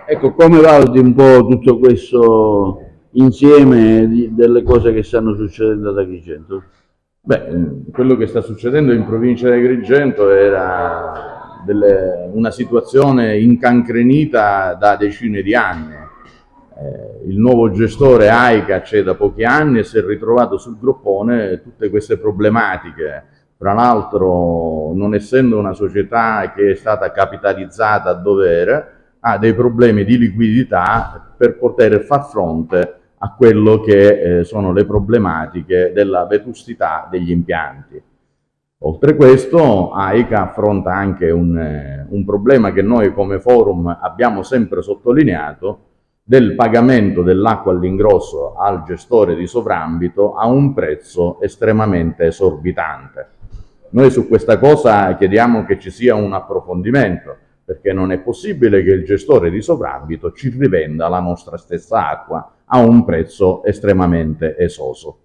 Ecco, come valuti un po' tutto questo insieme delle cose che stanno succedendo ad Agrigento? Beh, quello che sta succedendo in provincia di Agrigento era una situazione incancrenita da decine di anni. Il nuovo gestore AICA c'è da pochi anni e si è ritrovato sul groppone tutte queste problematiche. Tra l'altro, non essendo una società che è stata capitalizzata a dovere, ha dei problemi di liquidità per poter far fronte a quello che sono le problematiche della vetustità degli impianti. Oltre a questo, AICA affronta anche un problema che noi come forum abbiamo sempre sottolineato, del pagamento dell'acqua all'ingrosso al gestore di sovrambito a un prezzo estremamente esorbitante. Noi su questa cosa chiediamo che ci sia un approfondimento, perché non è possibile che il gestore di sovrambito ci rivenda la nostra stessa acqua a un prezzo estremamente esoso.